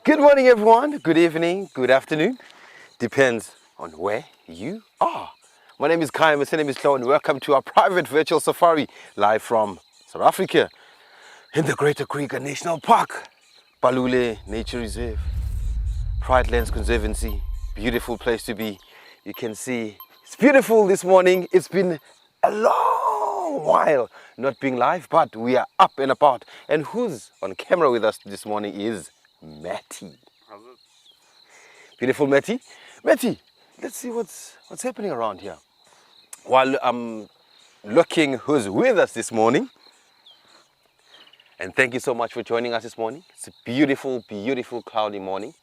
Good morning, everyone. Good evening, good afternoon. Depends on where you are. My name is Kai, my name is Chloe, and welcome to our private virtual safari live from South Africa in the Greater Kruger National Park, Balule Nature Reserve, Pride Lands Conservancy. Beautiful place to be. You can see it's beautiful this morning. It's been a long while not being live, but we are up and about. And who's on camera with us this morning is Matty. Beautiful Matty. Matty, let's see what's happening around here. While I'm looking who's with us this morning. And thank you so much for joining us this morning. It's a beautiful, beautiful cloudy morning.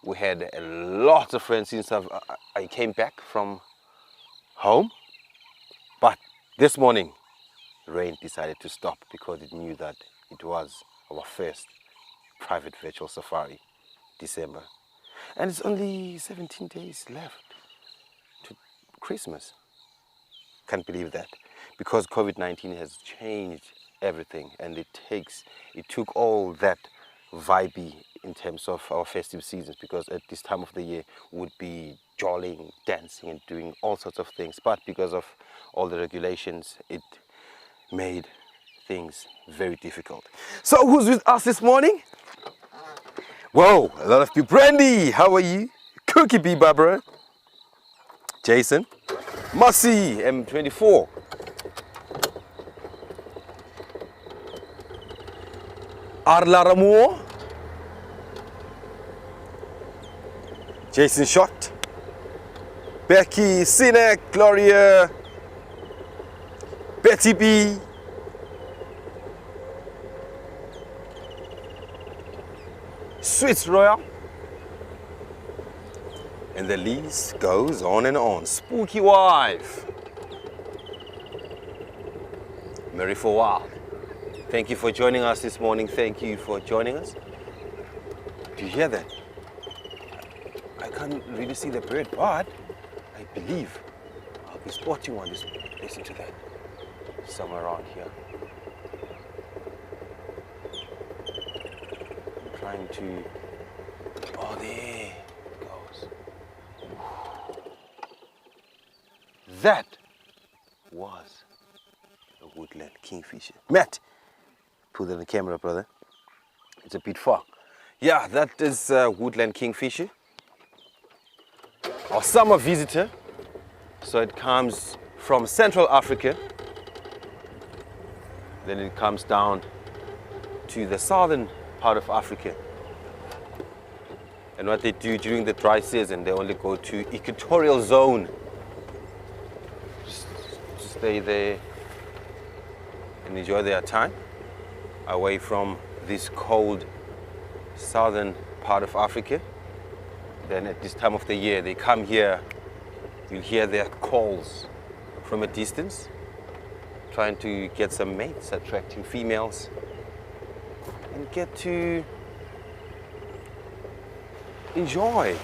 We had a lot of friends since I came back from home. But this morning, rain decided to stop because it knew that it was our first private virtual safari, December. And it's only 17 days left to Christmas. Can't believe that. because COVID-19 has changed everything, and it took all that vibey in terms of our festive seasons, because at this time of the year we would be jollying, dancing and doing all sorts of things, but because of all the regulations it made things very difficult. So who's with us this morning? Whoa, a lot of people. Brandy, how are you? Cookie B. Barbara, Jason, Mossy, M24, Arla Ramour, Jason Shot, Becky, Sinek, Gloria, Betty B, Swiss Royal, and the list goes on and on. Spooky Wife, Mary for Wild. Thank you for joining us this morning. Thank you for joining us. Do you hear that? I can't really see the bird, but I believe I'll be spotting one. Just listen to that. Somewhere around here. I'm trying to... Oh, there it goes. That was a woodland kingfisher. Matt, put it on the camera, brother. It's a bit far. Yeah, that is a woodland kingfisher. Our summer visitor. So it comes from Central Africa. Then it comes down to the southern part of Africa. And what they do during the dry season, they only go to equatorial zone. Just stay there and enjoy their time away from this cold southern part of Africa. Then at this time of the year, they come here. You'll hear their calls from a distance, trying to get some mates, attracting females, and get to enjoy.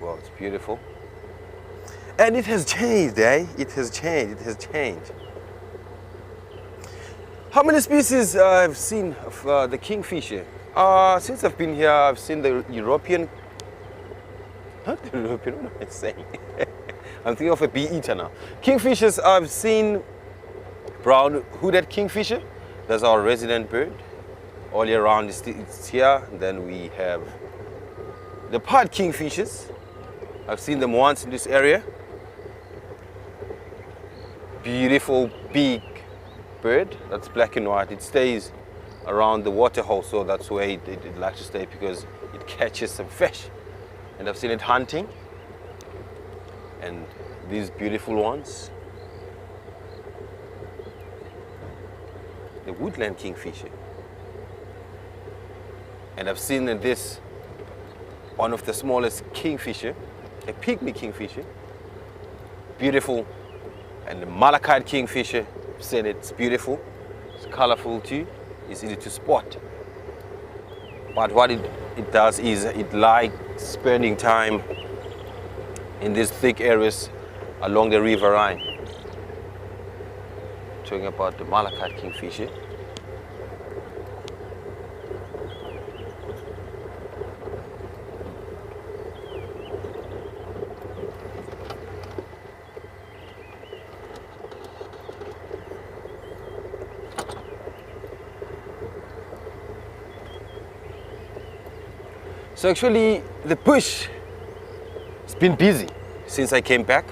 Well, it's beautiful. And it has changed, eh? It has changed, it has changed. How many species I've seen of the kingfisher? Since I've been here, I've seen the European... Not the European, what am I saying? I'm thinking of a bee eater now. Kingfishers, I've seen brown hooded kingfisher. That's our resident bird. All year round it's here. And then we have the pied kingfishers. I've seen them once in this area. Beautiful big bird. That's black and white. It stays around the water hole, so that's where it likes to stay, because it catches some fish. And I've seen it hunting. And these beautiful ones, the woodland kingfisher. And I've seen this, one of the smallest kingfisher, a pygmy kingfisher, beautiful. And the malachite kingfisher, I've seen it, it's beautiful, it's colorful too, it's easy to spot. But what it does is it likes spending time in these thick areas along the river Rhine. Talking about the malachite kingfisher. So actually the bush has been busy since I came back.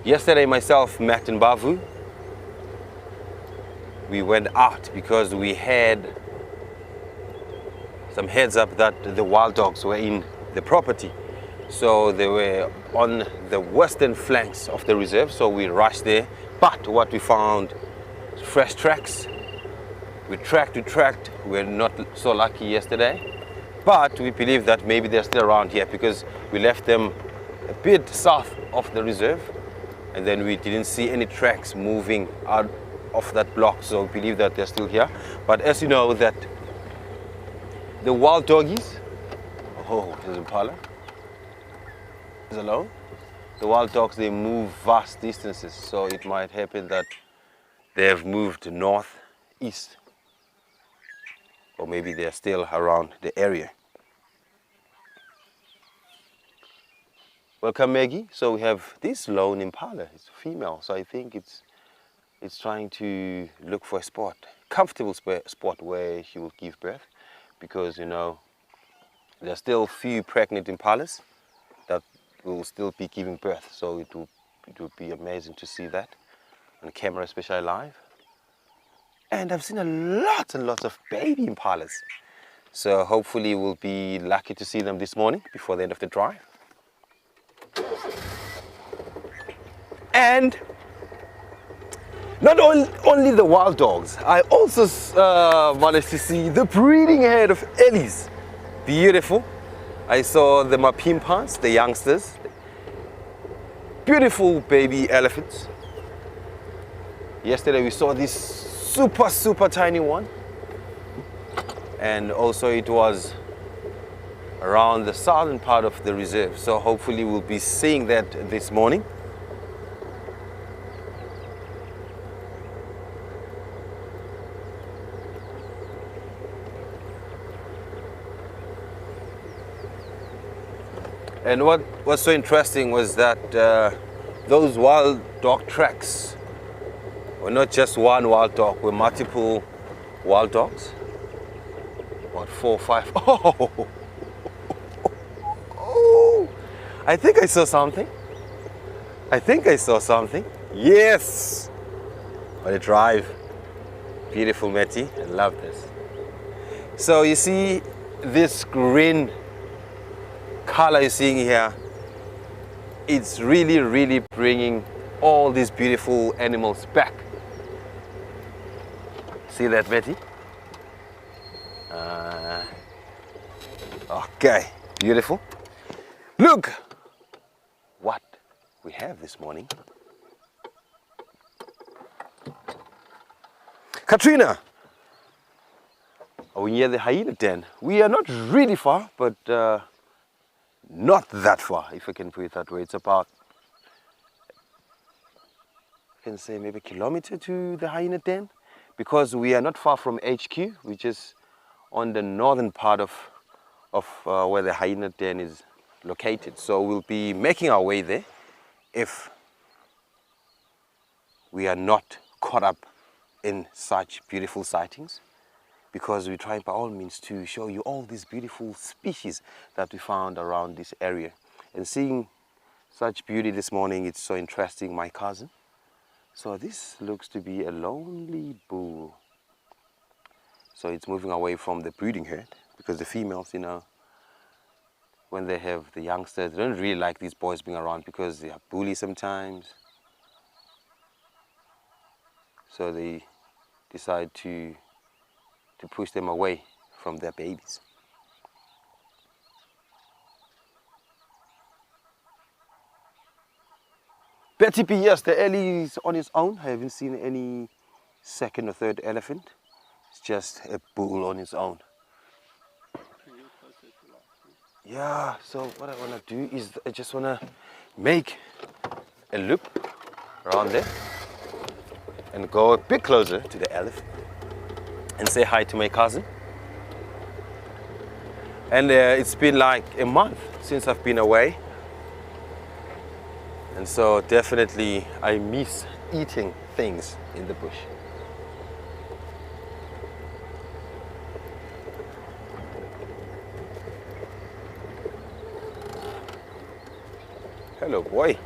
Yesterday myself, Matt and Bavu, we went out because we had some heads up that the wild dogs were in the property. So they were on the western flanks of the reserve, so we rushed there. But what we found, fresh tracks. We tracked, we were not so lucky yesterday. But we believe that maybe they're still around here, because we left them a bit south of the reserve, and then we didn't see any tracks moving out of that block, so we believe that they're still here. But as you know, that the wild doggies, oh, there's Impala, alone. The wild dogs, they move vast distances, so it might happen that they have moved north, east, or maybe they're still around the area. Welcome, Maggie. So we have this lone impala. It's female, so I think it's trying to look for a spot, comfortable spot where she will give birth, because you know there are still few pregnant impalas that will still be giving birth. So it will be amazing to see that on camera, especially live. And I've seen a lot and lots of baby impalas. So hopefully we'll be lucky to see them this morning before the end of the drive. And not only the wild dogs, I also managed to see the breeding herd of ellies. Beautiful. I saw the mapimpas, the youngsters. Beautiful baby elephants. Yesterday we saw this super tiny one. And also it was around the southern part of the reserve. So hopefully we'll be seeing that this morning. And what was so interesting was that those wild dog tracks were not just one wild dog, were multiple wild dogs. About 4 or 5. Oh, I think I saw something. Yes! What a drive. Beautiful, Matty. I love this. So you see this green color you're seeing here, it's really bringing all these beautiful animals back. See that, Betty? Okay, beautiful. Look what we have this morning. Katrina, are we near the hyena den? We are not really far, but not that far, if I can put it that way. It's about, I can say maybe a kilometer to the hyena den, because we are not far from HQ, which is on the northern part of where the hyena den is located. So we'll be making our way there if we are not caught up in such beautiful sightings, because we're trying by all means to show you all these beautiful species that we found around this area. And seeing such beauty this morning, it's so interesting, my cousin. So this looks to be a lonely bull. So it's moving away from the breeding herd, because the females, you know, when they have the youngsters, they don't really like these boys being around because they are bullies sometimes. So they decide to push them away from their babies. Betty B, yes, the ellie is on its own. I haven't seen any second or third elephant. It's just a bull on its own. Yeah, so what I want to do is I just want to make a loop around there and go a bit closer to the elephant and say hi to my cousin. And it's been like a month since I've been away, and so definitely I miss eating things in the bush. Hello, boy.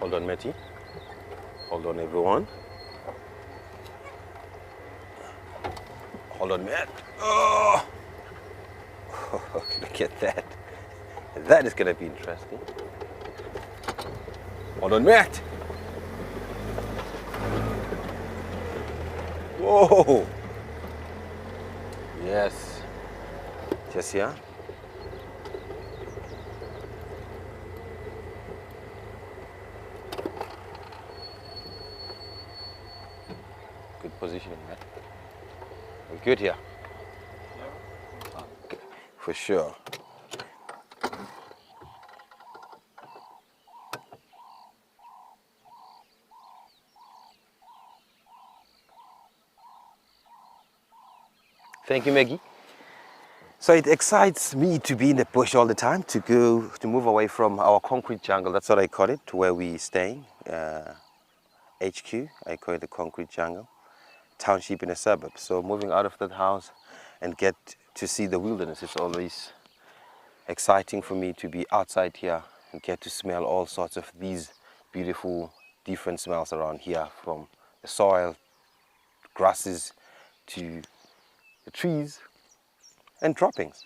Hold on, Matty. Hold on, everyone. Hold on, Matt. Oh! Look at that. That is going to be interesting. Hold on, Matt. Whoa! Yes. Just here. positioning, man? We're good here. Okay, for sure. Thank you, Maggie. So it excites me to be in the bush all the time, to move away from our concrete jungle. That's what I call it, to where we staying. HQ, I call it the concrete jungle. Township in a suburb. So moving out of that house and get to see the wilderness, it's always exciting for me to be outside here and get to smell all sorts of these beautiful different smells around here, from the soil, grasses, to the trees and droppings.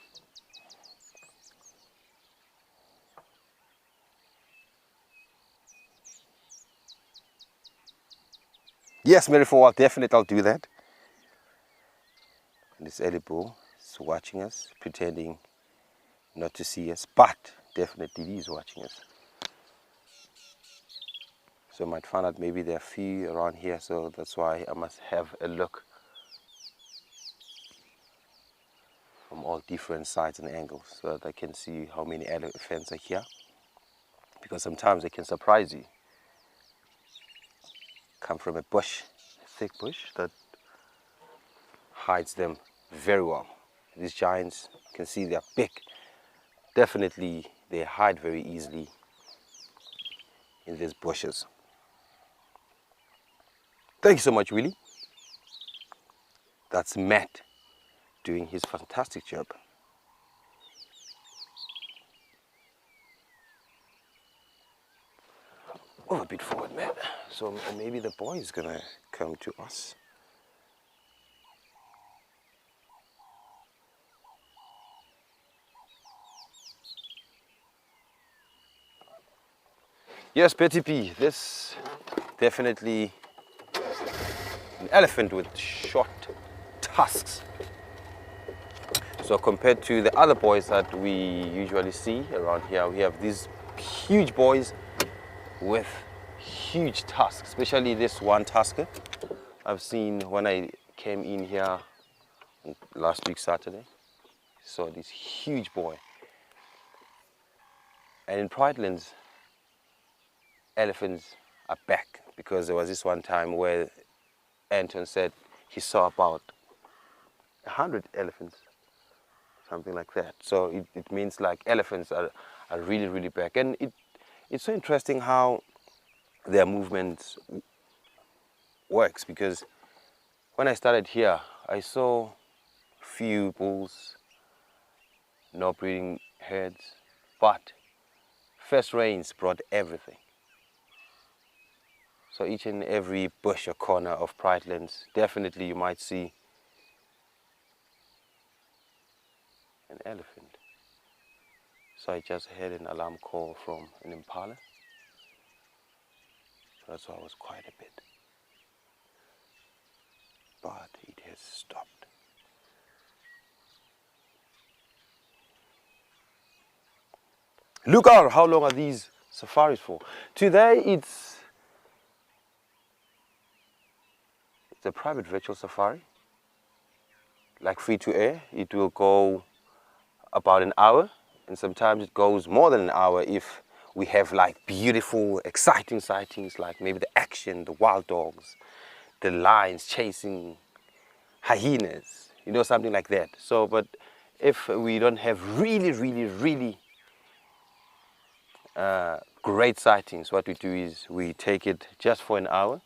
Yes, Mary, for a while, definitely I'll do that. And this Ellie bull is watching us, pretending not to see us, but definitely he is watching us. So I might find out maybe there are a few around here, so that's why I must have a look from all different sides and angles so that I can see how many elephants are here. Because sometimes they can surprise you. Come from a bush, a thick bush that hides them very well. These giants, you can see they are big. Definitely they hide very easily in these bushes. Thank you so much, Willie. That's Matt doing his fantastic job. Move a bit forward, Matt. So maybe the boy is gonna come to us. Yes, Betty P, this definitely an elephant with short tusks. So compared to the other boys that we usually see around here, we have these huge boys with huge tusks, especially this one tusker I've seen when I came in here last week Saturday. Saw this huge boy. And in Pridelands, elephants are back, because there was this one time where Anton said he saw about 100 elephants, something like that. So it means like elephants are really, really back. And it's so interesting how their movement works, because when I started here, I saw few bulls, no breeding herds, but first rains brought everything. So each and every bush or corner of Pridelands, definitely you might see an elephant. So I just heard an alarm call from an impala. So that's why I was quiet a bit. But it has stopped. Look out, how long are these safaris for? Today it's a private virtual safari, like free to air. It will go about an hour, and sometimes it goes more than an hour if we have like beautiful, exciting sightings, like maybe the action, the wild dogs, the lions chasing hyenas, you know, something like that. So, but if we don't have really great sightings, what we do is we take it just for an hour.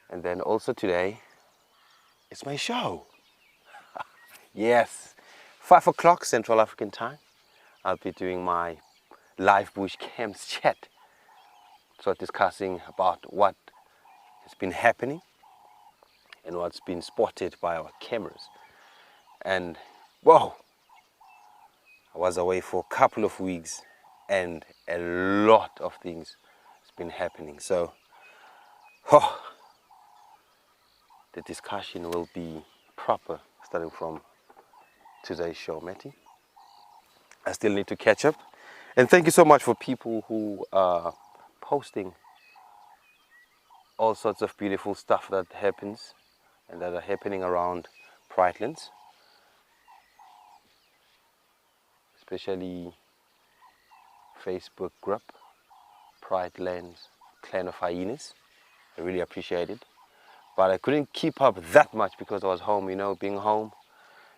And then also today, it's my show. Yes, 5 o'clock Central African time. I'll be doing my live bush camps chat. So discussing about what has been happening and what's been spotted by our cameras. And whoa, I was away for a couple of weeks and a lot of things has been happening. So the discussion will be proper starting from today's show, Matty. I still need to catch up. And thank you so much for people who are posting all sorts of beautiful stuff that happens and that are happening around Brightlands, especially Facebook group Brightlands Clan of Hyenas. I really appreciate it, but I couldn't keep up that much because I was home. You know, being home,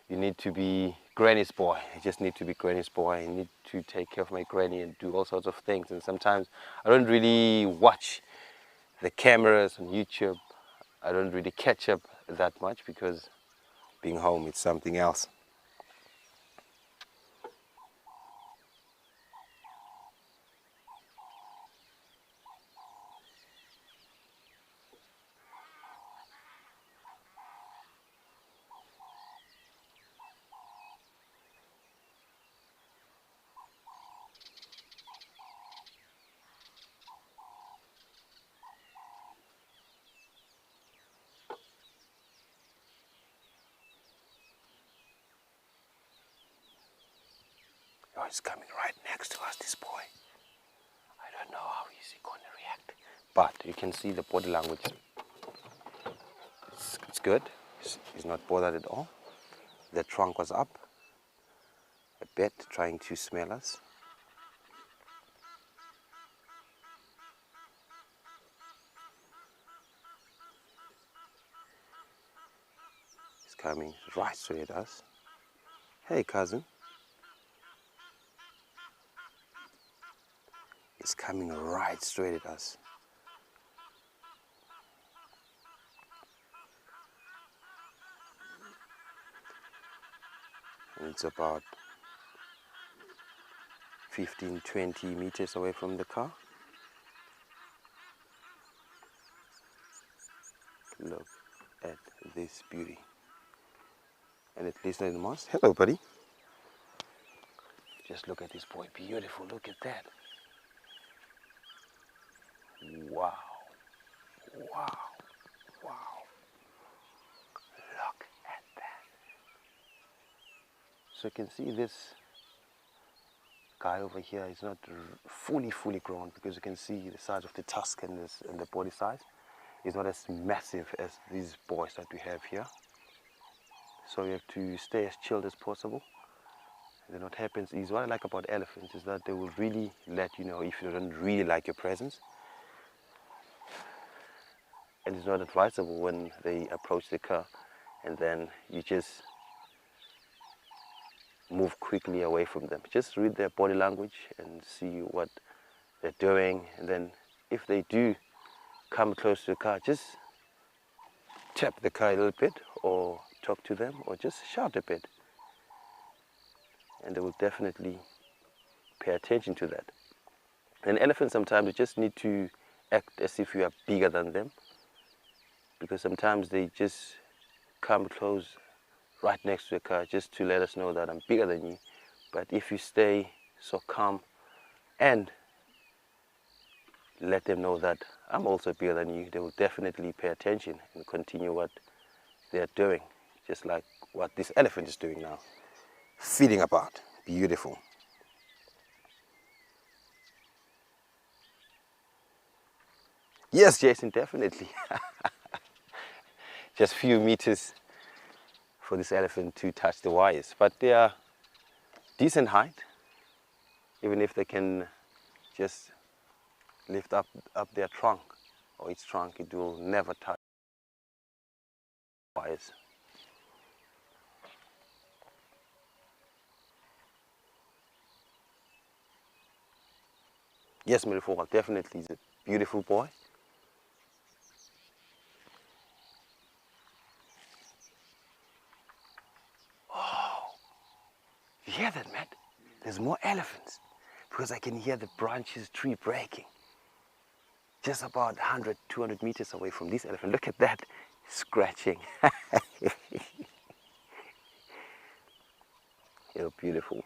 you need to be granny's boy. I just need to be granny's boy. I need to take care of my granny and do all sorts of things, and sometimes I don't really watch the cameras on YouTube. I don't really catch up that much because being home, it's something else. Oh, he's coming right next to us, this boy. I don't know how he's going to react, but you can see the body language. It's good. He's not bothered at all. The trunk was up a bit, trying to smell us. He's coming right straight at us. Hey, cousin. He's coming right straight at us. And it's about 15-20 meters away from the car. Look at this beauty. And it's listening to us. Hello, buddy. Just look at this boy. Beautiful. Look at that. Wow. Wow. Wow. Look at that. So you can see this guy over here is not fully grown, because you can see the size of the tusk and the body size is not as massive as these boys that we have here. So you have to stay as chilled as possible. And then what happens is, what I like about elephants is that they will really let you know if you don't really like your presence. And it's not advisable when they approach the car, and then you just move quickly away from them. Just read their body language and see what they're doing, and then if they do come close to the car, just tap the car a little bit, or talk to them, or just shout a bit, and they will definitely pay attention to that. And elephants, sometimes you just need to act as if you are bigger than them, because sometimes they just come close right next to the car just to let us know that I'm bigger than you. But if you stay so calm and let them know that I'm also bigger than you, they will definitely pay attention and continue what they're doing, just like what this elephant is doing now, feeding about. Beautiful. Yes, Jason, definitely. Just few meters for this elephant to touch the wires, but they are decent height. Even if they can just lift up their trunk or its trunk, it will never touch wires. Yes, Mirifocal, definitely is a beautiful boy. Oh, you hear that, Matt? There's more elephants, because I can hear the branches tree breaking. Just about 100, 200 meters away from this elephant. Look at that, scratching. You're beautiful.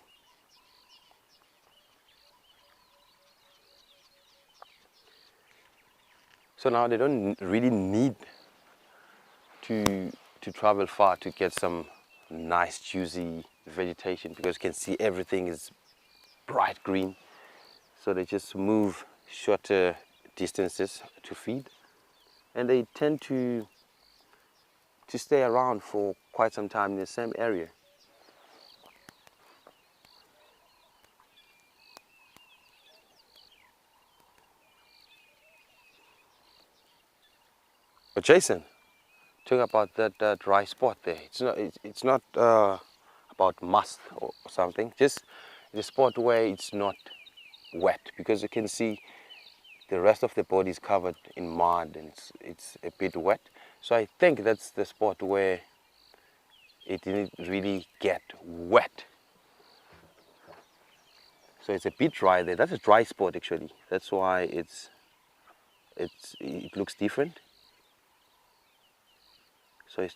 So now they don't really need to travel far to get some nice juicy vegetation, because you can see everything is bright green. So they just move shorter distances to feed. and they tend to stay around for quite some time in the same area. But Jason, talking about that dry spot there, it's not about must or something, just the spot where it's not wet, because you can see the rest of the body is covered in mud and it's a bit wet. So I think that's the spot where it didn't really get wet. So it's a bit dry there. That's a dry spot actually. That's why it looks different. So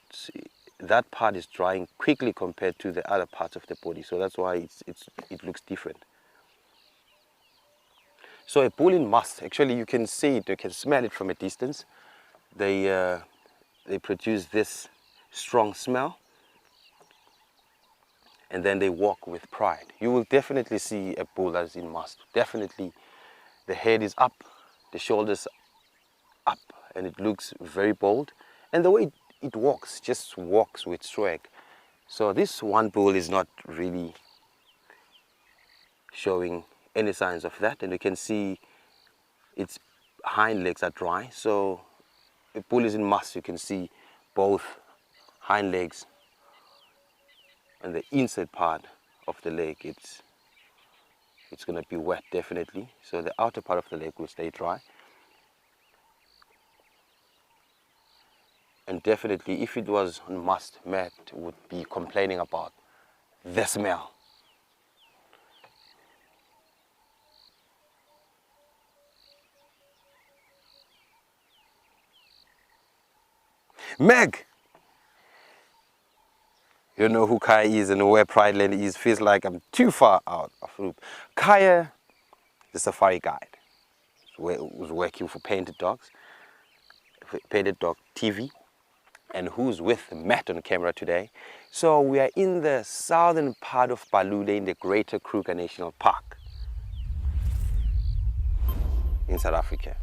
that part is drying quickly compared to the other parts of the body. So that's why it looks different. So a bull in must, actually you can see it, you can smell it from a distance. They produce this strong smell, and then they walk with pride. You will definitely see a bull that's in must. Definitely the head is up, the shoulders up, and it looks very bold. And the way it walks, just walks with swag. So this one bull is not really showing any signs of that, and you can see its hind legs are dry. So a bull is in must. You can see both hind legs and the inside part of the leg. It's going to be wet definitely. So the outer part of the leg will stay dry. And definitely, if it was on must, Matt would be complaining about the smell. Meg! You know who Kaya is and where Pride Land is. Feels like I'm too far out of group. Kaya, the safari guide, who's working for Painteddog TV, and who's with Matt on camera today. So we are in the southern part of Balule in the Greater Kruger National Park in South Africa.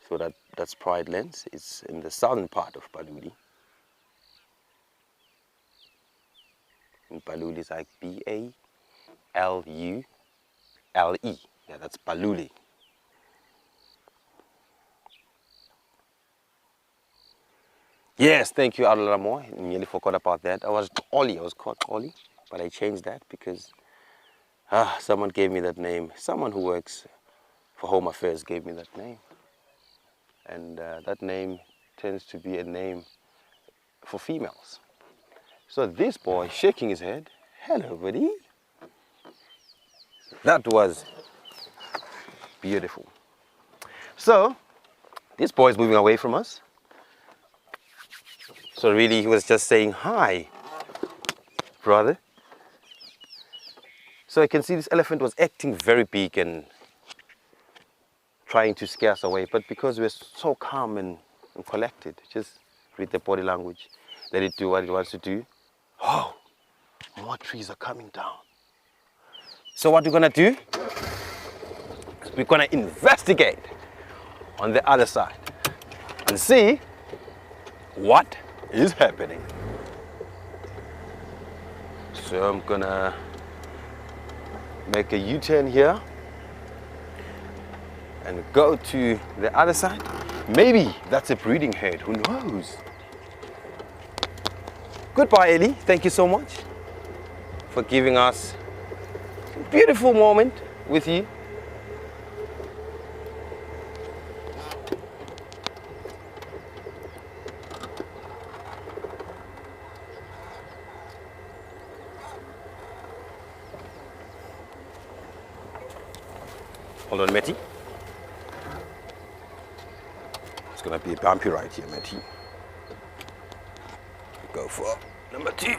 So that's Pride Lands. It's in the southern part of Balule. And Balule is like B-A-L-U-L-E. Yeah, that's Balule. Yes, thank you, Adolamo. I nearly forgot about that. I was called Ollie, but I changed that because someone gave me that name. Someone who works for Home Affairs gave me that name. And that name tends to be a name for females. So this boy shaking his head, hello buddy. That was beautiful. So this boy is moving away from us. So really he was just saying, hi, brother. So I can see this elephant was acting very big and trying to scare us away, but because we're so calm and collected, just read the body language, let it do what it wants to do. Oh, more trees are coming down. So what we're gonna do is we're gonna investigate on the other side and see what is happening. So I'm gonna make a U-turn here and go to the other side. Maybe that's a breeding herd, who knows? Goodbye, Ellie. Thank you so much for giving us a beautiful moment with you. Hold on, Matty. It's gonna be a bumpy ride here, Matty. Go for number 2.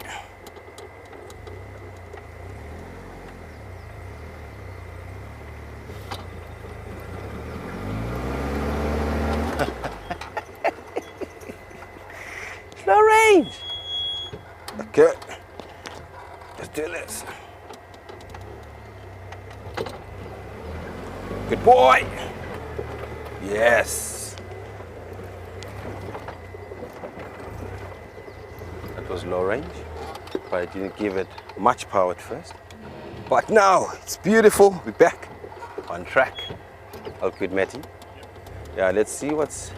Slow range. Okay, let's do this. Good boy. Yes. That was low range, but I didn't give it much power at first. But now it's beautiful. We're back on track. All good, Matty. Yeah, let's see what's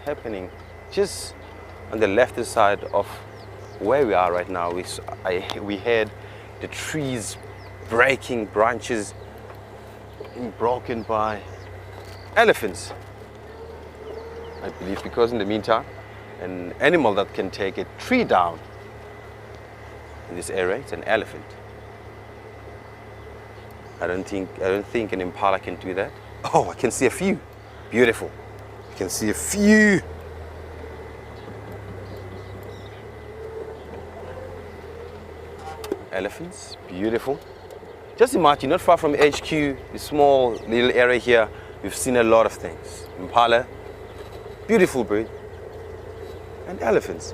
happening just on the left side of where we are right now. We had the trees breaking, branches being broken by elephants, I believe, because in the meantime an animal that can take a tree down in this area, it's an elephant. I don't think an impala can do that. Oh, I can see a few. Beautiful. I can see a few. Elephants, beautiful. Just imagine, not far from HQ, the small little area here, we've seen a lot of things. Impala, beautiful bird, and elephants.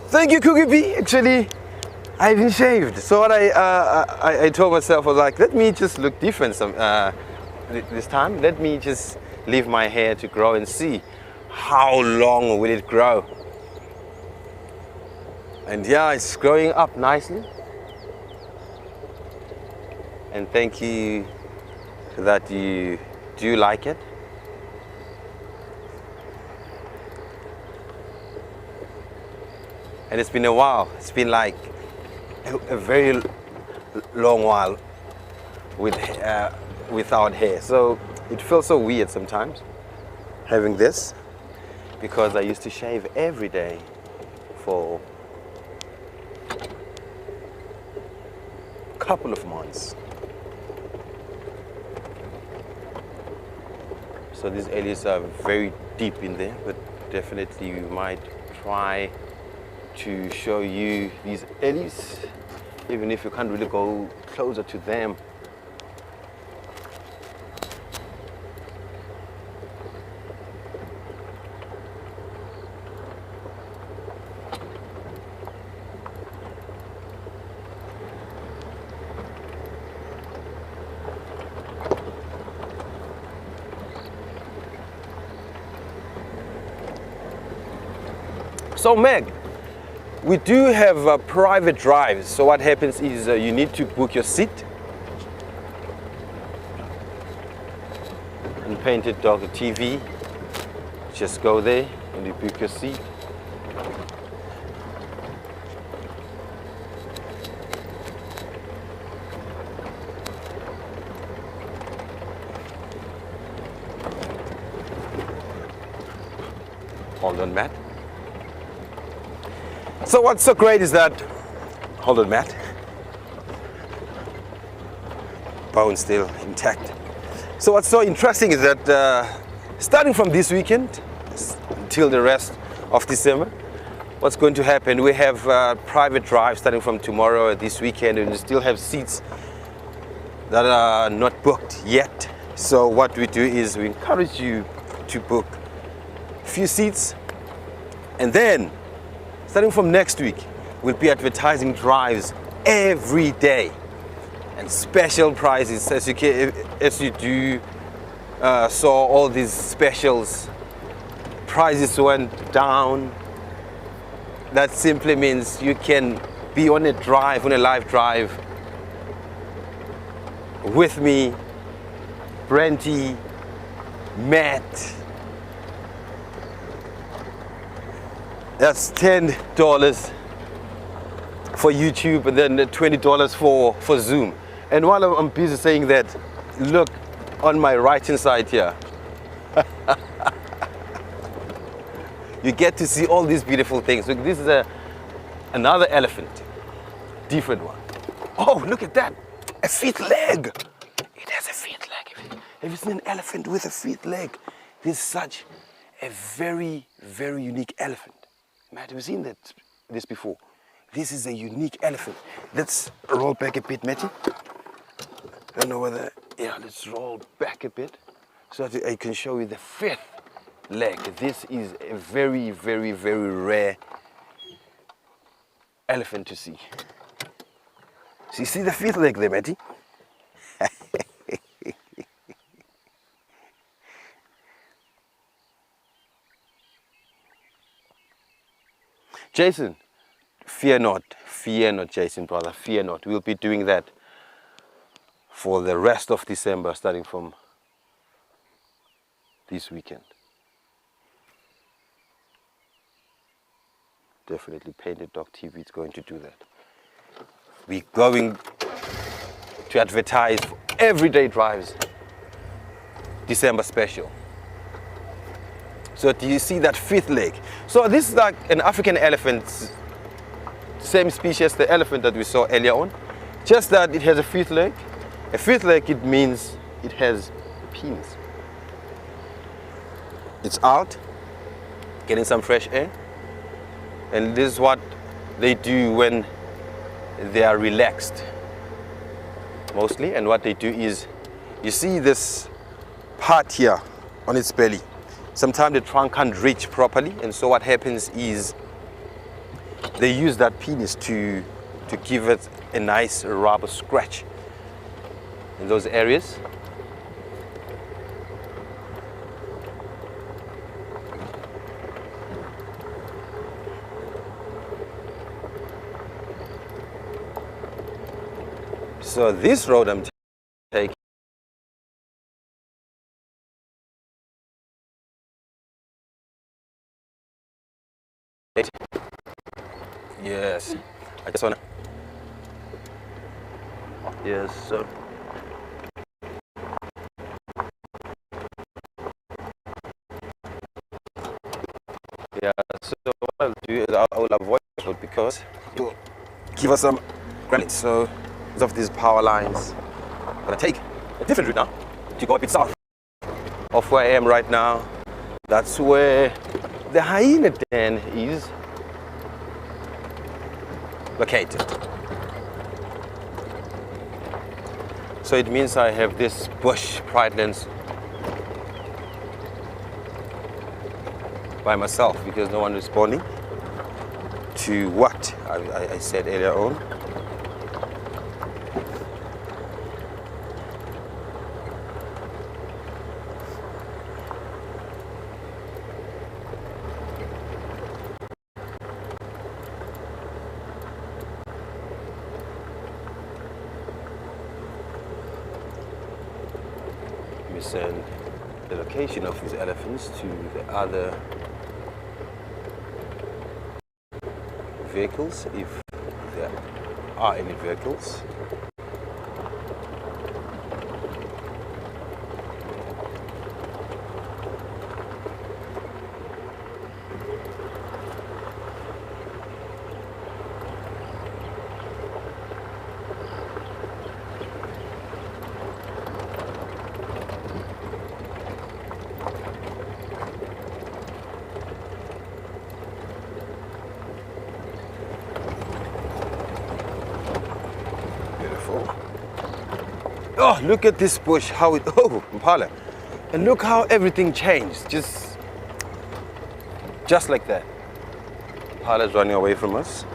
Thank you, Cookie B. Actually, I haven't shaved. So what I told myself was like, let me just look different this time. Let me just leave my hair to grow and see how long will it grow. And yeah, it's growing up nicely. And thank you that you do like it. And it's been a while. It's been like a very long while without hair. So it feels so weird sometimes having this, because I used to shave every day for a couple of months. So these areas are very deep in there, but definitely we might try to show you these eddies, even if you can't really go closer to them. So Meg, we do have private drives. So what happens is you need to book your seat. And Painteddog TV, just go there and you book your seat. Hold on, Matt. So what's so great is that, hold on, Matt, bone still intact. So what's so interesting is that starting from this weekend until the rest of December, what's going to happen, we have private drives starting from tomorrow, this weekend, and we still have seats that are not booked yet. So what we do is we encourage you to book a few seats, and then starting from next week, we'll be advertising drives every day and special prizes. As you do saw all these specials, prices went down. That simply means you can be on a drive, on a live drive with me, Brenty, Matt. That's $10 for YouTube, and then $20 for Zoom. And while I'm busy saying that, look on my right hand side here. You get to see all these beautiful things. Look, this is another elephant, different one. Oh, look at that, a fifth leg. It has a fifth leg. Have you seen an elephant with a fifth leg? This is such a very, very unique elephant. Matt, have you seen this before? This is a unique elephant. Let's roll back a bit, Matty. I don't know whether, yeah, let's roll back a bit so that I can show you the fifth leg. This is a very, very, very rare elephant to see. So you see the fifth leg there, Matty? Jason, fear not, Jason, brother, fear not. We'll be doing that for the rest of December, starting from this weekend. Definitely Painteddog TV is going to do that. We're going to advertise for everyday drives December special. So do you see that fifth leg? So this is like an African elephant, same species as the elephant that we saw earlier on, just that it has a fifth leg. A fifth leg, it means it has a penis. It's out, getting some fresh air, and this is what they do when they are relaxed, mostly. And what they do is, you see this part here on its belly. Sometimes the trunk can't reach properly, and so what happens is they use that penis to give it a nice rubber scratch in those areas. So this road I'm taking, yes, I just wanna, yes, so yeah, so what I'll do is I will avoid this road because it will give us some granite. So because of these power lines, I'm gonna take a different route now to go a bit south of where I am right now. That's where the hyena den is located. So it means I have this bush pridelands by myself because no one responding to what I said earlier on. We send the location of these elephants to the other vehicles, if there are any vehicles. Oh, look at this bush, how it, oh, Impala. And look how everything changed, just like that. Impala's running away from us.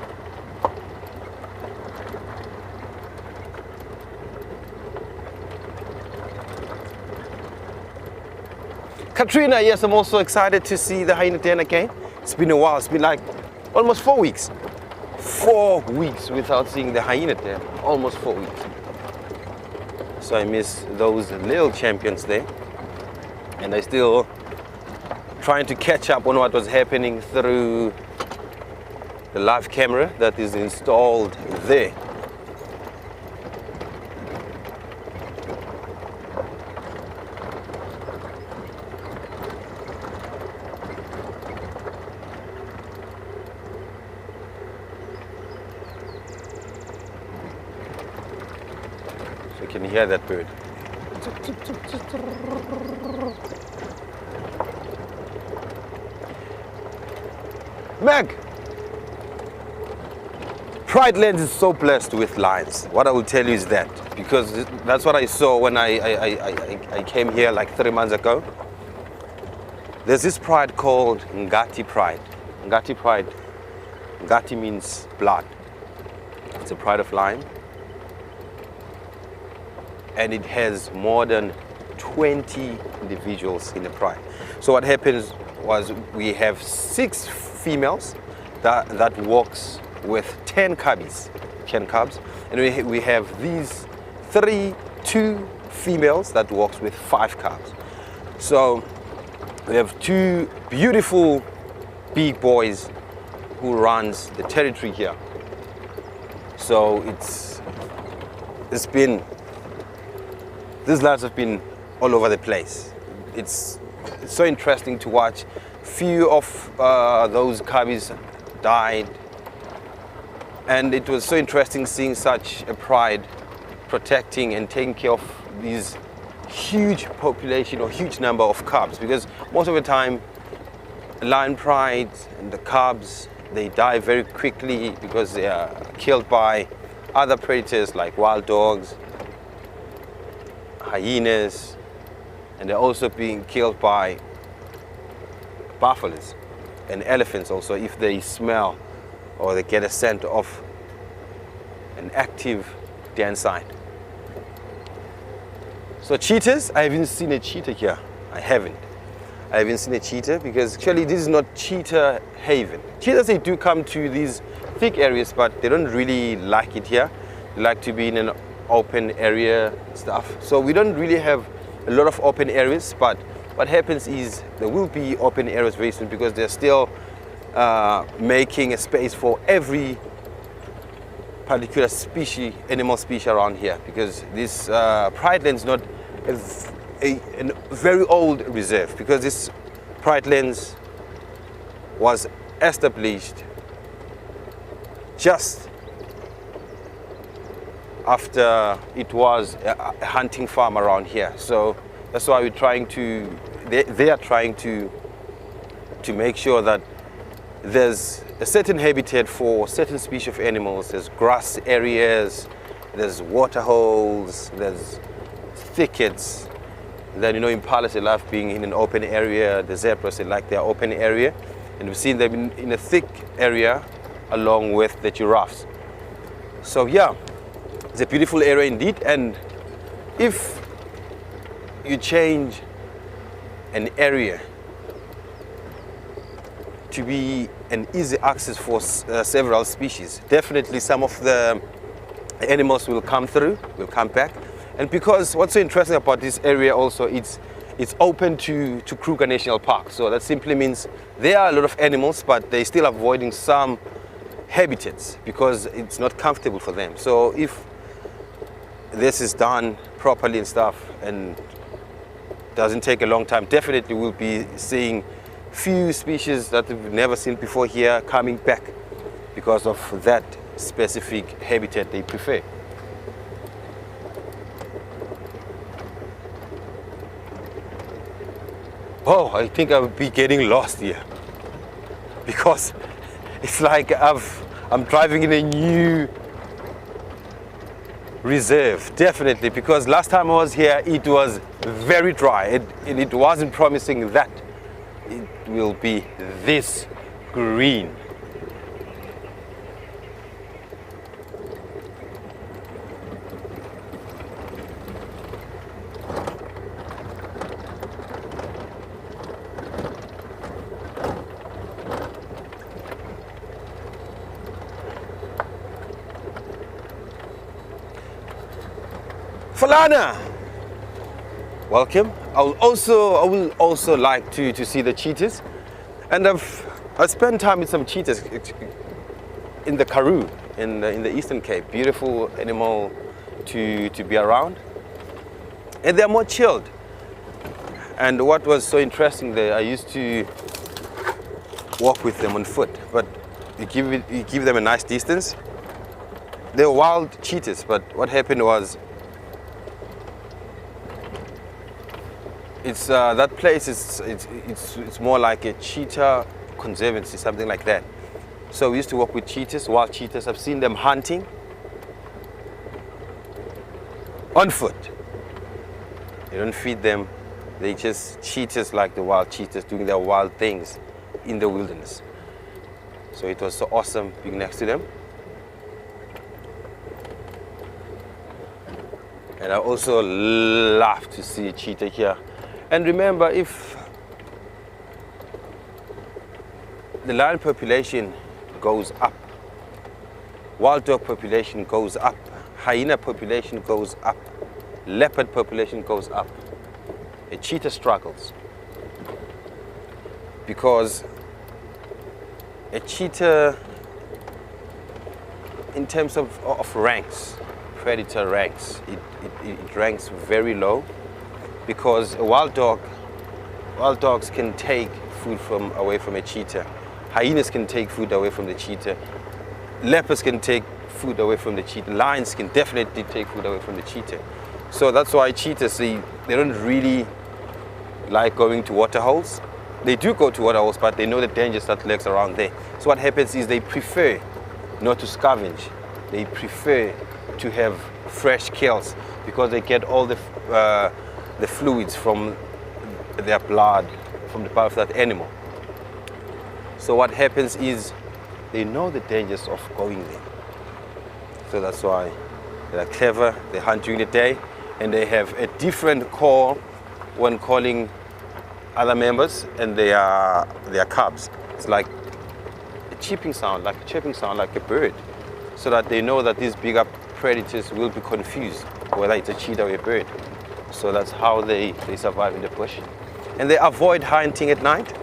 Katrina, yes, I'm also excited to see the hyena den again. It's been a while, it's been like almost 4 weeks. 4 weeks without seeing the hyena den, almost 4 weeks. So I miss those little champions there, and I still trying to catch up on what was happening through the live camera that is installed there. So you can hear that bird. Meg! Pride Lands is so blessed with lions. What I will tell you is that, because that's what I saw when I came here like 3 months ago. There's this pride called Ngati pride. Ngati pride, Ngati means blood. It's a pride of lion. And it has more than 20 individuals in the pride. So what happens was we have 6 females that walks with 10 cubbies, 10 cubs. And we have these 2 females that walks with 5 cubs. So we have 2 beautiful big boys who runs the territory here. So these lads have been all over the place. It's so interesting to watch. Few of those cubbies died, and it was so interesting seeing such a pride protecting and taking care of these huge population or huge number of cubs, because most of the time lion pride and the cubs, they die very quickly because they are killed by other predators like wild dogs, hyenas, and they're also being killed by buffaloes and elephants also if they smell or they get a scent of an active den site. So cheetahs, I haven't seen a cheetah here. I haven't seen a cheetah because actually this is not cheetah haven. Cheetahs, they do come to these thick areas, but they don't really like it here. They like to be in an open area stuff. So we don't really have a lot of open areas, but what happens is there will be open areas very soon because they're still making a space for every particular species, animal species around here, because this pride land is not a very old reserve, because this pride land was established just after it was a hunting farm around here. So that's why we're trying to, they are trying to make sure that there's a certain habitat for certain species of animals. There's grass areas, there's water holes, there's thickets. Then, you know, impalas, they love being in an open area. The zebras, they like their open area. And we've seen them in a thick area along with the giraffes. So yeah, it's a beautiful area indeed. And if you change an area to be an easy access for several species, definitely some of the animals will come through, will come back. And because what's so interesting about this area also, it's open to Kruger National Park. So that simply means there are a lot of animals, but they're still avoiding some habitats because it's not comfortable for them. So if this is done properly and stuff and doesn't take a long time, definitely we'll be seeing few species that we've never seen before here coming back because of that specific habitat they prefer. Oh, I think I'll be getting lost here because it's like I'm driving in a new reserve, definitely, because last time I was here it was very dry and it wasn't promising that it will be this green. Falana, welcome. I will also like to see the cheetahs, and I spent time with some cheetahs in the Karoo, in the Eastern Cape. Beautiful animal to be around, and they're more chilled. And what was so interesting there, I used to walk with them on foot, but you give them a nice distance. They're wild cheetahs, but what happened was, it's that place it's more like a cheetah conservancy, something like that. So we used to walk with cheetahs, wild cheetahs. I've seen them hunting on foot. You don't feed them They just cheetahs like the wild cheetahs doing their wild things in the wilderness. So it was so awesome being next to them. And I also love to see a cheetah here. And remember, if the lion population goes up, wild dog population goes up, hyena population goes up, leopard population goes up, a cheetah struggles. Because a cheetah, in terms of ranks, predator ranks, it ranks very low, because a wild dogs can take food away from a cheetah. Hyenas can take food away from the cheetah. Leopards can take food away from the cheetah. Lions can definitely take food away from the cheetah. So that's why cheetahs, they don't really like going to water holes. They do go to water holes, but they know the dangers that lurks around there. So what happens is they prefer not to scavenge. They prefer to have fresh kills, because they get all the fluids from their blood, from the blood of that animal. So what happens is they know the dangers of going there. So that's why they're clever. They hunt during the day, and they have a different call when calling other members, and they are cubs. It's like a chirping sound, like a bird, so that they know that these bigger predators will be confused whether it's a cheetah or a bird. So that's how they survive in the bush. And they avoid hunting at night,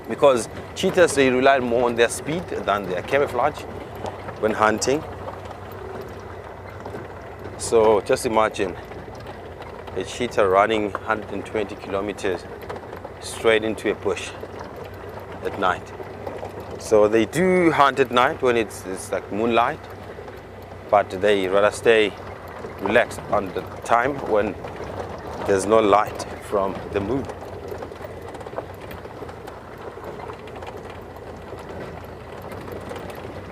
because cheetahs, they rely more on their speed than their camouflage when hunting. So just imagine a cheetah running 120 kilometers straight into a bush at night. So they do hunt at night when it's like moonlight, but they rather stay relaxed on the time when there's no light from the moon.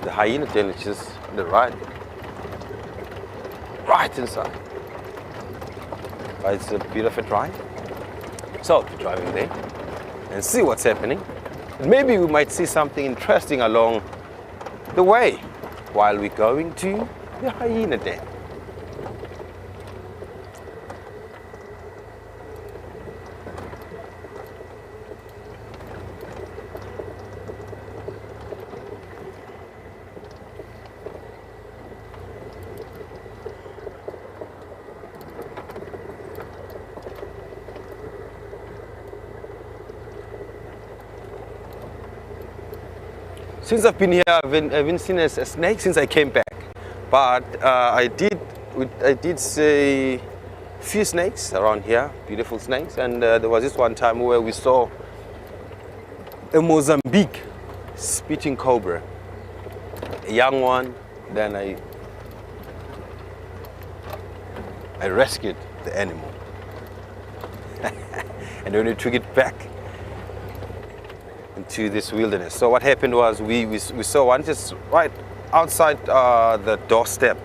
The hyena tail is just the right inside. But it's a bit of a drive. So we're driving there and see what's happening. Maybe we might see something interesting along the way while we're going to the hyena den. Since I've been here, I haven't seen a snake since I came back. But I did see a few snakes around here, beautiful snakes. And there was this one time where we saw a Mozambique spitting cobra, a young one. Then I rescued the animal. And then we took it back into this wilderness. So what happened was we saw one just right outside the doorstep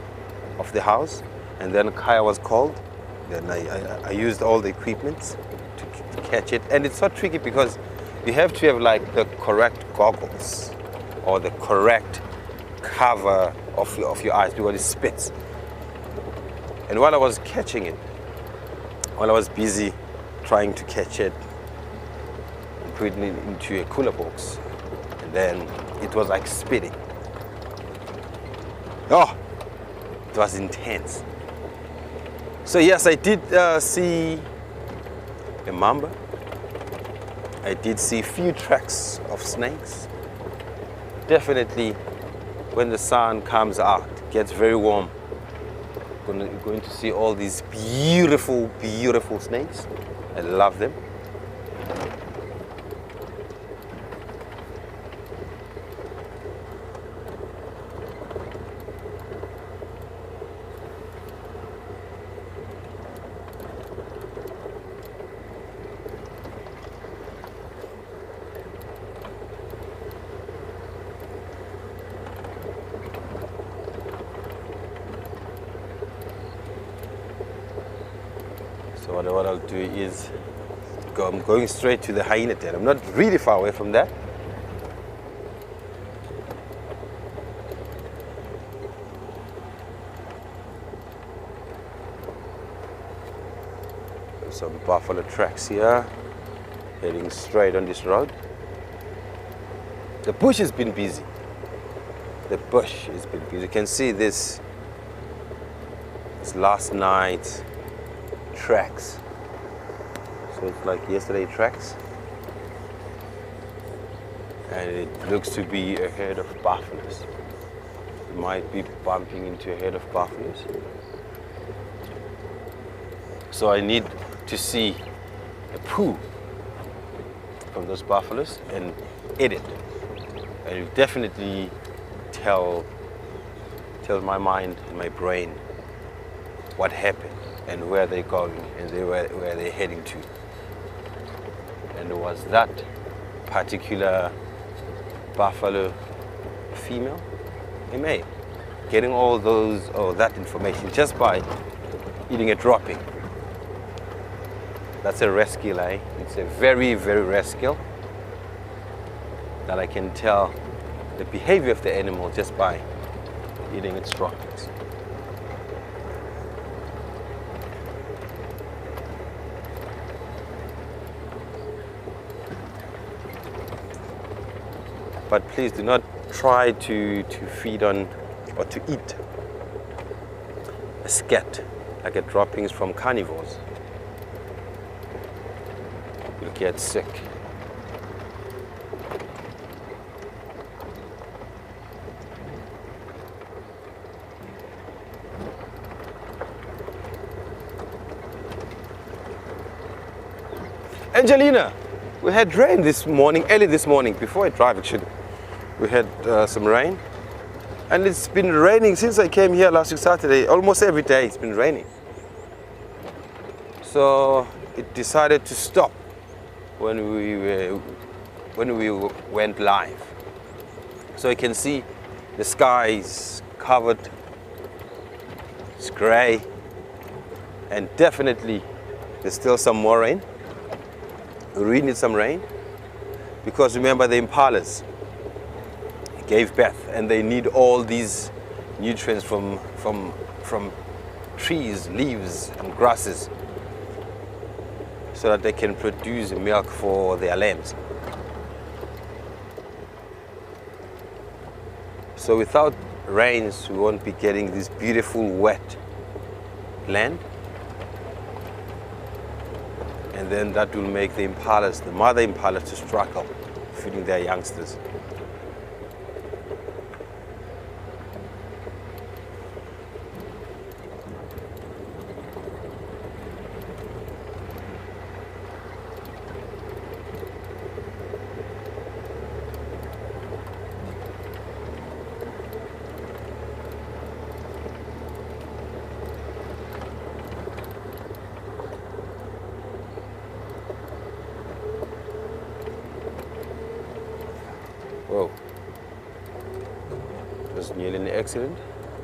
of the house, and then Kaya was called. Then I used all the equipment to catch it, and it's so tricky because you have to have like the correct goggles or the correct cover of your eyes, because it spits. And while I was catching it, while I was busy trying to catch it, putting it into a cooler box, and then it was like spitting. Oh, it was intense. So yes, I did see a mamba. I did see a few tracks of snakes. Definitely, when the sun comes out, it gets very warm, you're going to see all these beautiful, beautiful snakes. I love them. So what I'll do is I'm going straight to the hyena den. I'm not really far away from that. Some buffalo tracks here, heading straight on this road. The bush has been busy. The bush has been busy. You can see this last night's tracks. So it's like yesterday tracks. And it looks to be a herd of buffaloes. It might be bumping into a herd of buffaloes. So I need to see a poo from those buffaloes and edit. And it will definitely tell my mind and my brain what happened and where they're going and where they're heading to. And it was that particular buffalo female, a male, getting all that information just by eating a dropping. That's a rare skill, eh? It's a very, very rare skill that I can tell the behavior of the animal just by eating its droppings. But please do not try to feed on or to eat a scat like a droppings from carnivores. You'll get sick. Angelina, we had rain this morning, early this morning, before I drive actually. We had some rain. And it's been raining since I came here last week Saturday. Almost every day it's been raining. So it decided to stop when we went live. So you can see the sky is covered, it's gray, and definitely there's still some more rain. We really need some rain because remember the impalas gave birth and they need all these nutrients from trees, leaves and grasses so that they can produce milk for their lambs. So without rains we won't be getting this beautiful wet land, and then that will make the impalas, the mother impalas, to struggle feeding their youngsters. Whoa. That was nearly an accident.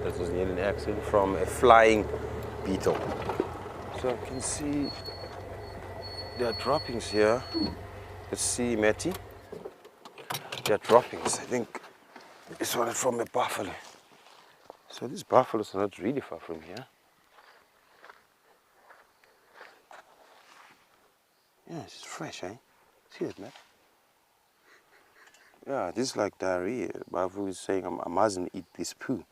That was nearly an accident from a flying beetle. So I can see there are droppings here. Let's see, Matty. There are droppings. I think this one is from a buffalo. So these buffaloes are not really far from here. Yeah, it's fresh, eh? See it, Matt? Yeah, this is like diarrhea. Bavu is saying I mustn't eat this poo.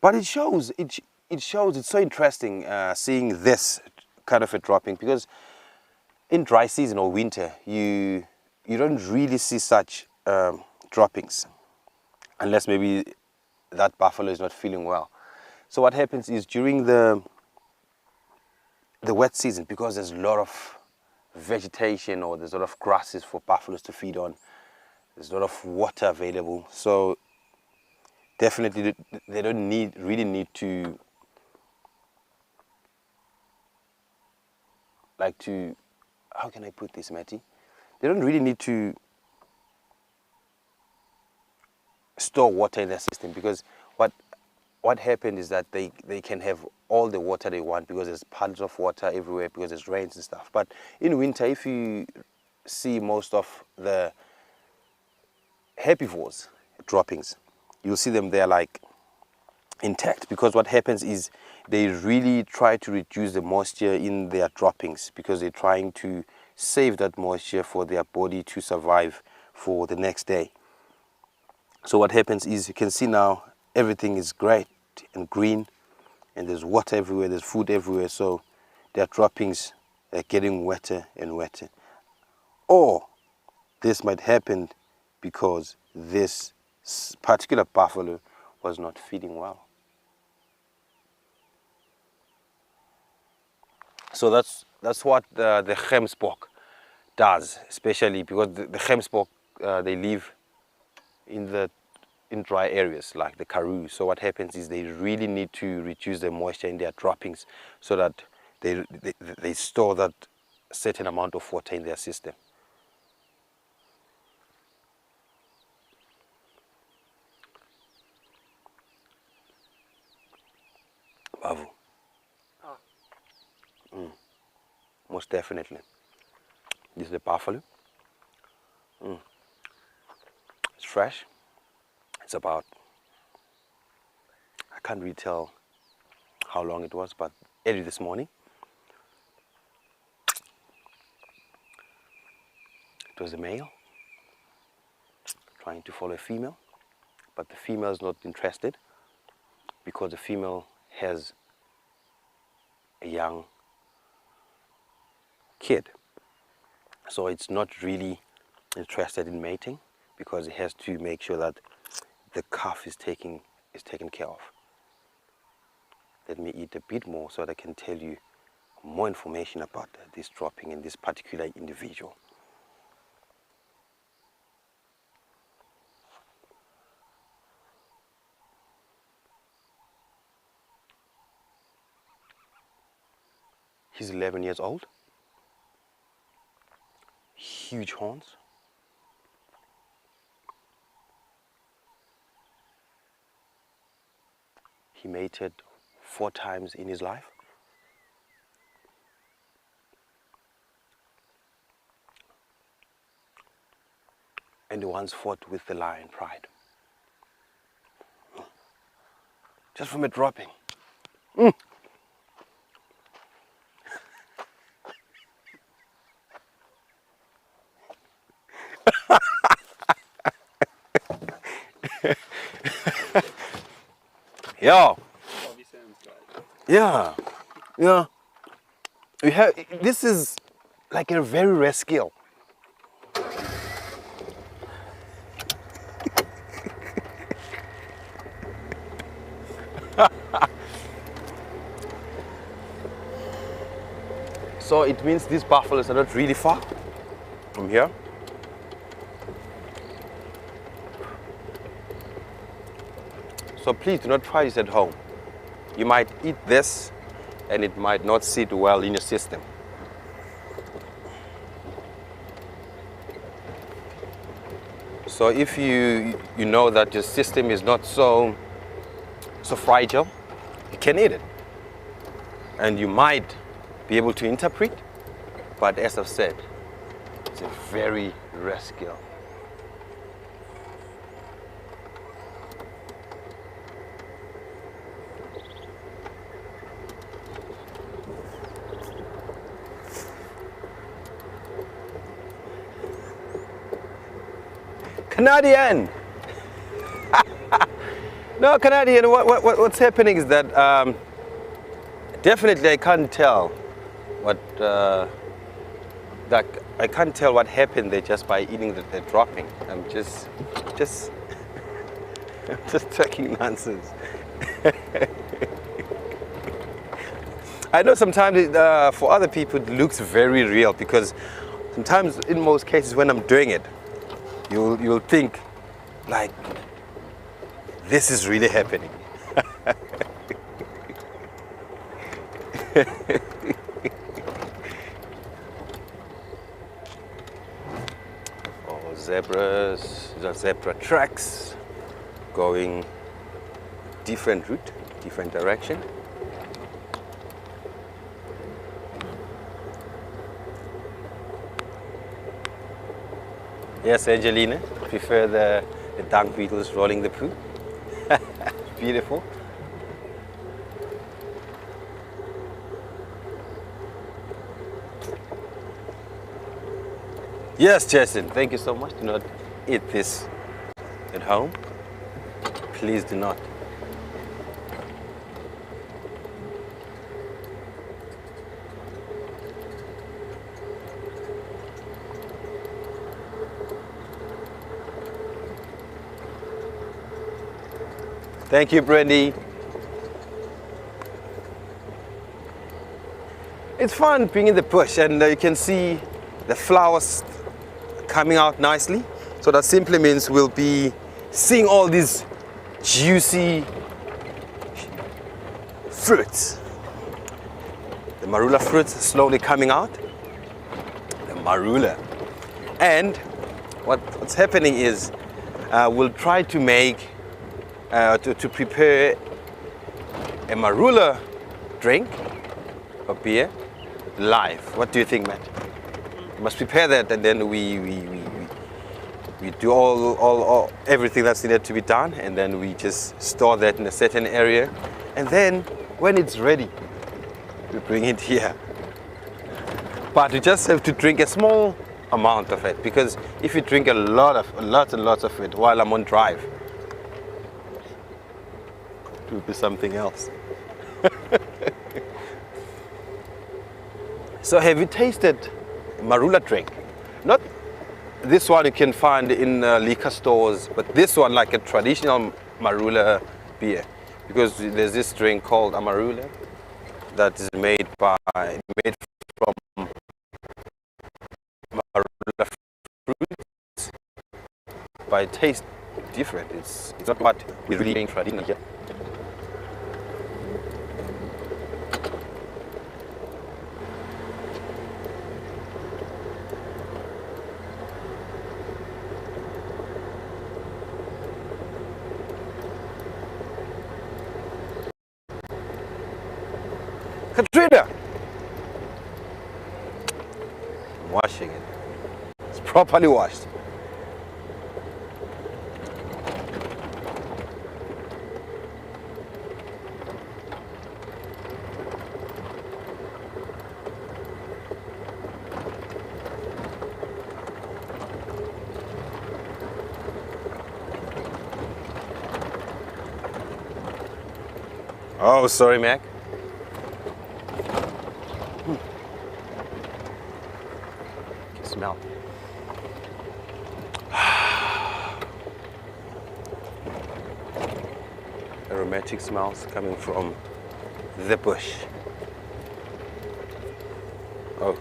But it shows, it's so interesting seeing this kind of a dropping, because in dry season or winter, you don't really see such droppings unless maybe that buffalo is not feeling well. So what happens is during the wet season, because there's a lot of vegetation or there's a lot of grasses for buffaloes to feed on, there's a lot of water available, so definitely they don't really need to how can I put this, Matty? They don't really need to store water in their system, because what what happened is that they can have all the water they want because there's puddles of water everywhere because there's rains and stuff. But in winter, if you see most of the herbivores droppings, you'll see them there like intact, because what happens is they really try to reduce the moisture in their droppings because they're trying to save that moisture for their body to survive for the next day. So what happens is, you can see now everything is great and green, and there's water everywhere, there's food everywhere, so their droppings are getting wetter and wetter. Or this might happen because this particular buffalo was not feeding well. So that's what the gemsbok does, especially because the gemsbok they live in dry areas like the Karoo. So what happens is they really need to reduce the moisture in their droppings so that they store that certain amount of water in their system. Bavu. Most definitely. This is the buffalo. It's fresh. It's about, I can't really tell how long it was, but early this morning. It was a male trying to follow a female, but the female is not interested because the female has a young kid. So it's not really interested in mating because it has to make sure that the calf is taken care of. Let me eat a bit more so that I can tell you more information about this dropping in this particular individual. He's 11 years old. Huge horns. He mated 4 times in his life. And he once fought with the lion Pride. Just from a dropping. Yeah. Yeah. Yeah. This is like a very rare skill. So it means these buffaloes are not really far from here. So please do not try this at home. You might eat this and it might not sit well in your system. So if you know that your system is not so fragile, you can eat it. And you might be able to interpret, but as I've said, it's a very rare skill. Canadian! No, Canadian, what's happening is that definitely I can't tell what I can't tell what happened there just by eating the dropping. I'm just I'm just talking nonsense. I know sometimes for other people it looks very real because sometimes in most cases when I'm doing it, you'll think like this is really happening. Oh, zebras, the zebra tracks going different route, different direction. Yes, Angelina, prefer the dung beetles rolling the poo. Beautiful. Yes, Jason, thank you so much. Do not eat this at home. Please do not. Thank you, Brandy. It's fun being in the bush, and you can see the flowers coming out nicely. So that simply means we'll be seeing all these juicy fruits. The marula fruits slowly coming out. The marula. And what's happening is we'll try to make, to prepare a marula drink or beer live. What do you think, Matt? We must prepare that, and then we do all everything that's needed to be done, and then we just store that in a certain area, and then when it's ready, we bring it here. But you just have to drink a small amount of it, because if you drink lots and lots of it while I'm on drive, it will be something else. So have you tasted marula drink? Not this one you can find in liquor stores, but this one like a traditional marula beer, because there's this drink called amarula that is made from marula fruits, but it tastes different. It's not what we're really doing traditional here. Katrina! I'm washing it. It's properly washed. Oh, sorry, Mac. Smell. Aromatic smells coming from the bush. Oh.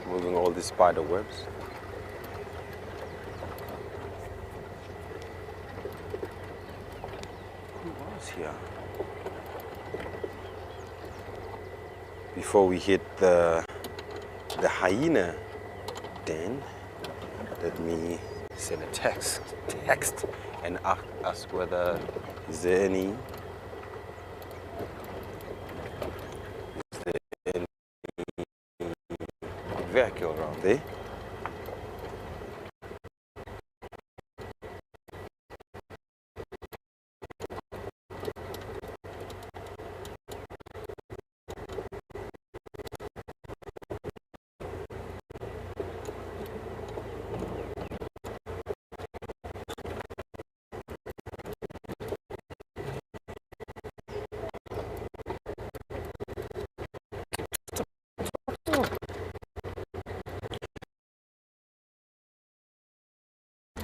Moving all these spider webs. Who was here? Before we hit the hyena den, let me send a text and ask whether is there any vehicle around there.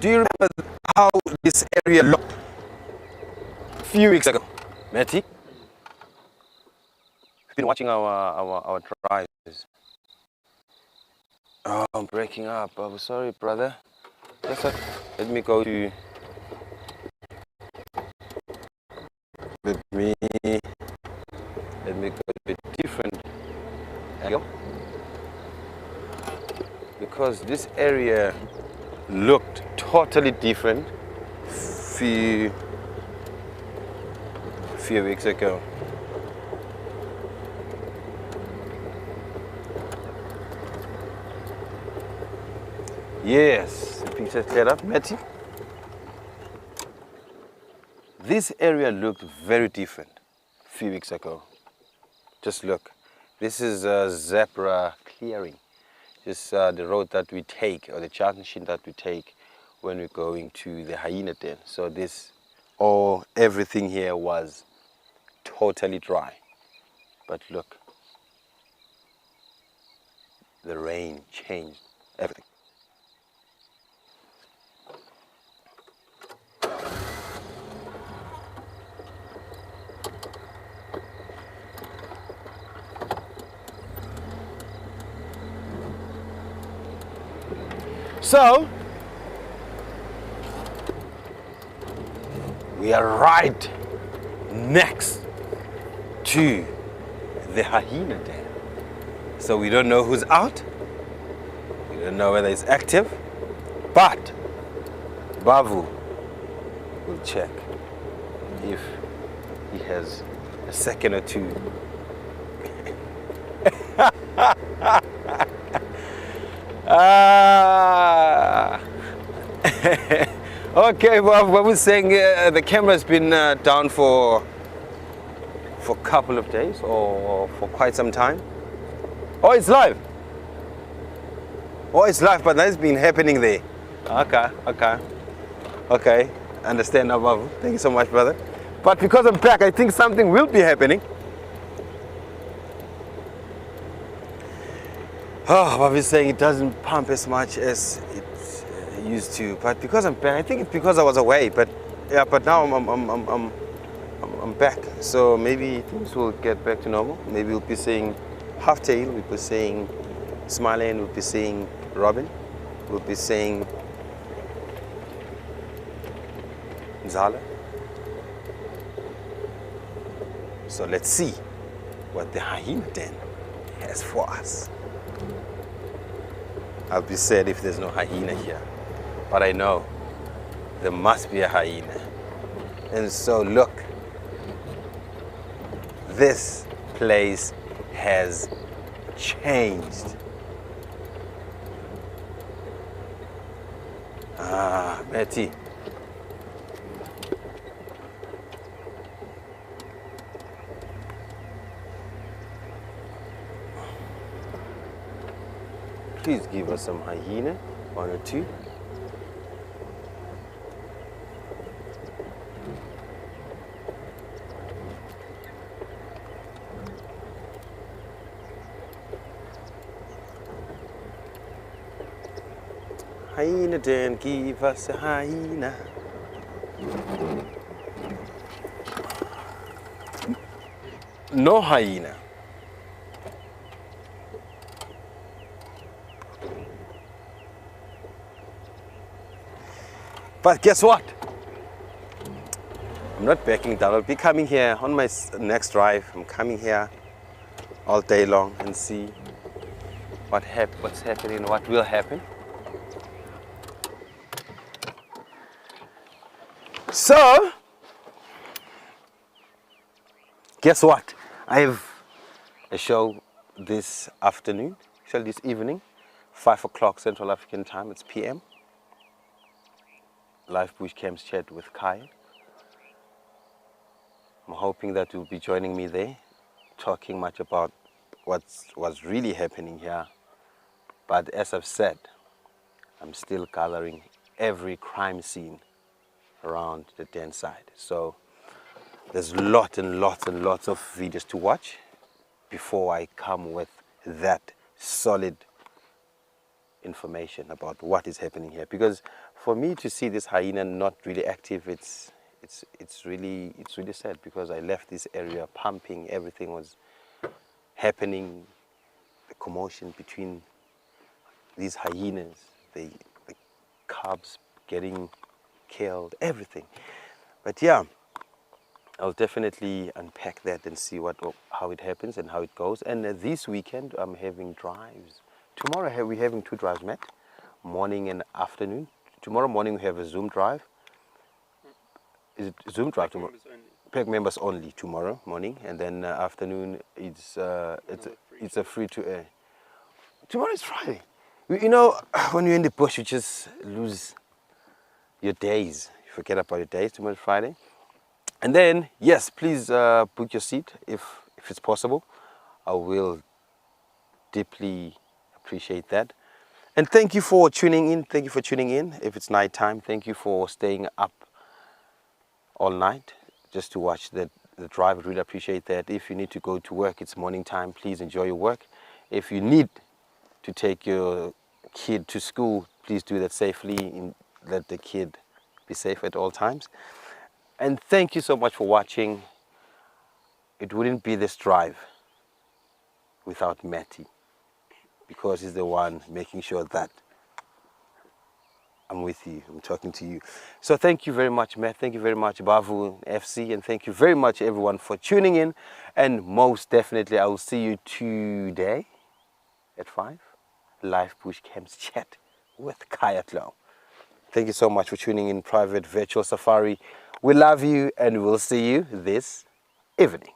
Do you remember how this area looked a few weeks ago, Matty? We've been watching our drives. Oh, I'm breaking up. I'm sorry, brother. Let me go to. Let me go to a different angle, because because this area looked totally different few weeks ago. Yes, the picture cleared up, Matty. This area looked very different a few weeks ago. Just look, this is a zebra clearing. Just the road that we take, or the junction that we take when we're going to the hyena den. So everything here was totally dry. But look, the rain changed everything. So, we are right next to the hyena den. So we don't know who's out, we don't know whether it's active, but Bavu will check if he has a second or two. Okay, well, what we're saying, the camera's been down for a couple of days or for quite some time. Oh, it's live. Oh, it's live, but that's been happening there. Okay. Understand now, Babu. Thank you so much, brother. But because I'm back, I think something will be happening. Oh, Babu's saying it doesn't pump as much as it used to. But because I'm back, I think it's because I was away. But yeah, but now I'm back. So maybe things will get back to normal. Maybe we'll be seeing Halftail, we'll be seeing Smiley, we'll be seeing Robin, we'll be seeing Zala. So let's see what the hyena den has for us. I'll be sad if there's no hyena here, but I know there must be a hyena. And so look, this place has changed. Betty. Please give us some hyena, one or two. Hyena den, give us a hyena. No hyena. But guess what? I'm not backing down. I'll be coming here on my next drive. I'm coming here all day long and see what's happening, what will happen. So, guess what? I have a show this afternoon, actually this evening, 5 o'clock Central African time, it's PM. Live Bush Camps Chat with Kai. I'm hoping that you'll be joining me there, talking much about what's really happening here. But as I've said, I'm still gathering every crime scene around the den side. So there's lots and lots and lots of videos to watch before I come with that solid information about what is happening here. Because for me to see this hyena not really active, it's really sad, because I left this area pumping, everything was happening, the commotion between these hyenas, the cubs getting killed, everything. But yeah, I'll definitely unpack that and see how it happens and how it goes. And this weekend I'm having drives tomorrow we're having 2 drives, Matt. Morning and afternoon. Tomorrow morning we have a Zoom drive. Is it Zoom drive tomorrow? Pack members only tomorrow morning, and then afternoon it's a free to air. Tomorrow is Friday. You know, when you're in the bush, you just lose your days. You forget about your days. Tomorrow is Friday. And then, yes, please book your seat if it's possible. I will deeply appreciate that. And thank you for tuning in. Thank you for tuning in. If it's night time, thank you for staying up all night just to watch the drive. I really appreciate that. If you need to go to work, it's morning time. Please enjoy your work. If you need to take your kid to school, please do that safely and let the kid be safe at all times. And thank you so much for watching. It wouldn't be this drive without Matty, because he's the one making sure that I'm with you, I'm talking to you. So thank you very much, Matt. Thank you very much, Bavu FC. And thank you very much, everyone, for tuning in. And most definitely, I will see you today at 5. Live Bush Camps Chat with Kaya Clown. Thank you so much for tuning in Private Virtual Safari. We love you, and we'll see you this evening.